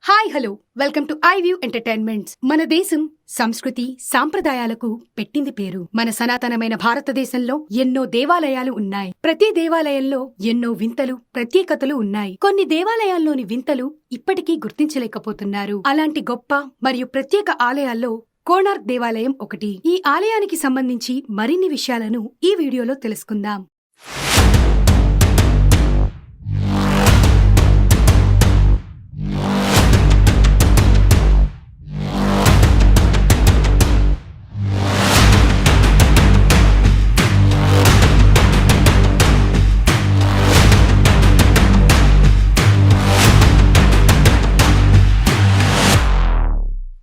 Hi hello welcome to iView entertainments. మన దేశం సంస్కృతి సాంప్రదాయాలకు పెట్టింది పేరు. మన సనాతనమైన భారతదేశంలో ఎన్నో దేవాలయాలు ఉన్నాయి. ప్రతి దేవాలయంలో ఎన్నో వింతలు ప్రత్యేకతలు ఉన్నాయి. కొన్ని దేవాలయాల్లోని వింతలు ఇప్పటికీ గుర్తించలేకపోతున్నారు. అలాంటి గొప్ప మరియు ప్రత్యేక ఆలయాల్లో కోణార్క్ దేవాలయం ఒకటి. ఈ ఆలయానికి సంబంధించి మరిన్ని విషయాలను ఈ వీడియోలో తెలుసుకుందాం.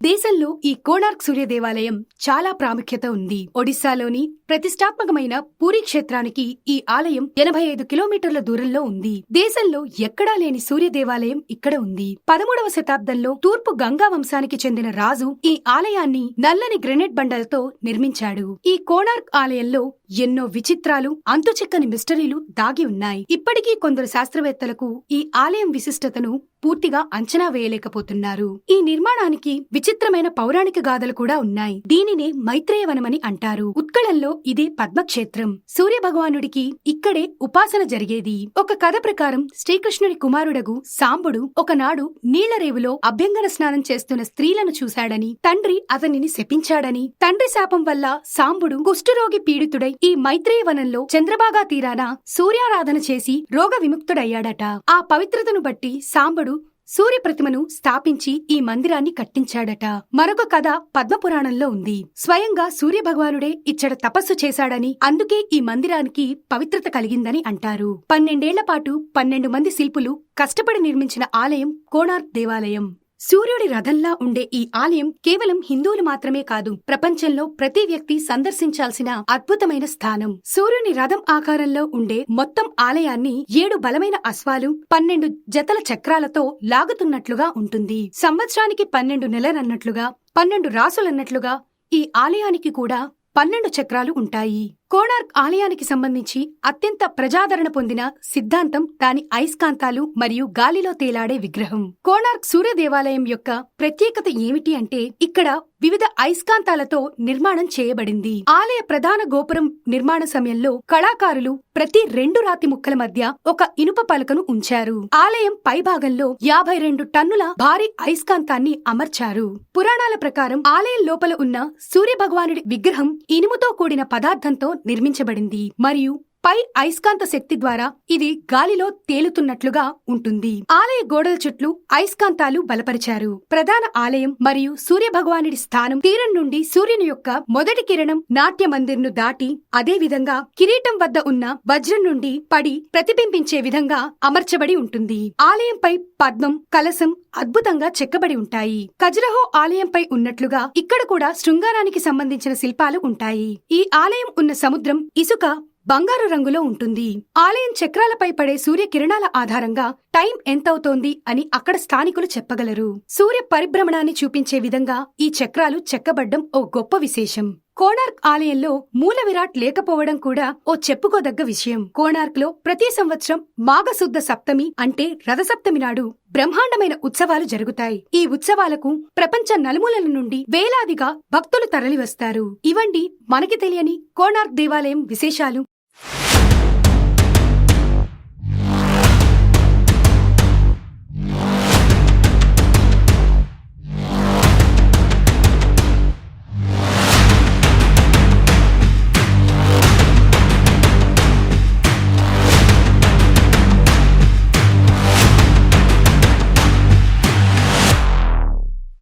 దేశంలో ఈ కోణార్క్ సూర్య దేవాలయం చాలా ప్రాముఖ్యత ఉంది. ఒడిశాలోని ప్రతిష్టాత్మకమైన పూరీ క్షేత్రానికి ఈ ఆలయం 85 కిలోమీటర్ల దూరంలో ఉంది. దేశంలో ఎక్కడా లేని సూర్య దేవాలయం ఇక్కడ ఉంది. 13వ శతాబ్దంలో తూర్పు గంగా వంశానికి చెందిన రాజు ఈ ఆలయాన్ని నల్లని గ్రెనైట్ బండలతో నిర్మించాడు. ఈ కోణార్క్ ఆలయంలో ఎన్నో విచిత్రాలు, అంతుచిక్కని మిస్టరీలు దాగి ఉన్నాయి. ఇప్పటికీ కొందరు శాస్త్రవేత్తలకు ఈ ఆలయం విశిష్టతను పూర్తిగా అంచనా వేయలేకపోతున్నారు. ఈ నిర్మాణానికి విచిత్రమైన పౌరాణిక గాథలు కూడా ఉన్నాయి. దీనినే మైత్రేయవనమని అంటారు. ఉత్కళంలో ఇదే పద్మక్షేత్రం. సూర్య భగవానుడికి ఇక్కడే ఉపాసన జరిగేది. ఒక కథ ప్రకారం శ్రీకృష్ణుడి కుమారుడగు సాంబుడు ఒకనాడు నీళ్లరేవులో అభ్యంగన స్నానం చేస్తున్న స్త్రీలను చూశాడని, తండ్రి అతనిని శపించాడని, తండ్రి శాపం వల్ల సాంబుడు కుష్ఠరోగి పీడితుడై ఈ మైత్రేయవనంలో చంద్రభాగా తీరాన సూర్యారాధన చేసి రోగ విముక్తుడయ్యాడట. ఆ పవిత్రతను బట్టి సాంబుడు సూర్య ప్రతిమను స్థాపించి ఈ మందిరాన్ని కట్టించాడట. మరొక కథ పద్మపురాణంలో ఉంది. స్వయంగా సూర్య భగవానుడే ఇచ్చట తపస్సు చేశాడని, అందుకే ఈ మందిరానికి పవిత్రత కలిగిందని అంటారు. 12 ఏళ్ల పాటు 12 మంది శిల్పులు కష్టపడి నిర్మించిన ఆలయం కోణార్క్ దేవాలయం. సూర్యుడి రథంలా ఉండే ఈ ఆలయం కేవలం హిందువులు మాత్రమే కాదు, ప్రపంచంలో ప్రతి వ్యక్తి సందర్శించాల్సిన అద్భుతమైన స్థానం. సూర్యుని రథం ఆకారంలో ఉండే మొత్తం ఆలయాన్ని 7 బలమైన అశ్వాలు 12 జతల చక్రాలతో లాగుతున్నట్లుగా ఉంటుంది. సంవత్సరానికి 12 నెలలన్నట్లుగా, 12 రాసులన్నట్లుగా ఈ ఆలయానికి కూడా 12 చక్రాలు ఉంటాయి. కోణార్క్ ఆలయానికి సంబంధించి అత్యంత ప్రజాదరణ పొందిన సిద్ధాంతం దాని అయస్కాంతాలు మరియు గాలిలో తేలాడే విగ్రహం. కోణార్క్ సూర్య దేవాలయం యొక్క ప్రత్యేకత ఏమిటి అంటే ఇక్కడ వివిధ అయస్కాంతాలతో నిర్మాణం చేయబడింది. ఆలయ ప్రధాన గోపురం నిర్మాణ సమయంలో కళాకారులు ప్రతి 2 రాతి ముక్కల మధ్య ఒక ఇనుప పలకను ఉంచారు. ఆలయం పైభాగంలో 52 టన్నుల భారీ అయస్కాంతాన్ని అమర్చారు. పురాణాల ప్రకారం ఆలయం లోపల ఉన్న సూర్య భగవానుడి విగ్రహం ఇనుముతో కూడిన పదార్థంతో నిర్మించబడింది మరియు పై అయస్కాంత శక్తి ద్వారా ఇది గాలిలో తేలుతున్నట్లుగా ఉంటుంది. ఆలయ గోడల చుట్టూ అయస్కాంతాలు బలపరిచారు. ప్రధాన ఆలయం మరియు సూర్య భగవానుడి స్థానం తీరం నుండి సూర్యుని యొక్క మొదటి కిరణం నాట్య మందిర్ను దాటి అదే విధంగా కిరీటం వద్ద ఉన్న వజ్రం నుండి పడి ప్రతిబింబించే విధంగా అమర్చబడి ఉంటుంది. ఆలయంపై పద్మం, కలశం అద్భుతంగా చెక్కబడి ఉంటాయి. ఖజురహో ఆలయంపై ఉన్నట్లుగా ఇక్కడ కూడా శృంగారానికి సంబంధించిన శిల్పాలు ఉంటాయి. ఈ ఆలయం ఉన్న సముద్రం ఇసుక బంగారు రంగులో ఉంటుంది. ఆలయం చక్రాలపై పడే సూర్య కిరణాల ఆధారంగా టైం ఎంతవుతోంది అని అక్కడ స్థానికులు చెప్పగలరు. సూర్య పరిభ్రమణాన్ని చూపించే విధంగా ఈ చక్రాలు చెక్కబడ్డం ఓ గొప్ప విశేషం. కోణార్క్ ఆలయంలో మూల విరాట్ లేకపోవడం కూడా ఓ చెప్పుకోదగ్గ విషయం. కోణార్క్ లో ప్రతి సంవత్సరం మాఘశుద్ధ సప్తమి అంటే రథసప్తమి నాడు బ్రహ్మాండమైన ఉత్సవాలు జరుగుతాయి. ఈ ఉత్సవాలకు ప్రపంచ నలుమూలల నుండి వేలాదిగా భక్తులు తరలివస్తారు. ఇవండి మనకి తెలియని కోణార్క్ దేవాలయం విశేషాలు.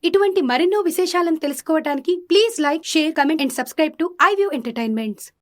ఇటువంటి మరెన్నో విశేషాలను తెలుసుకోవడానికి please like, share, comment and subscribe to iView entertainments.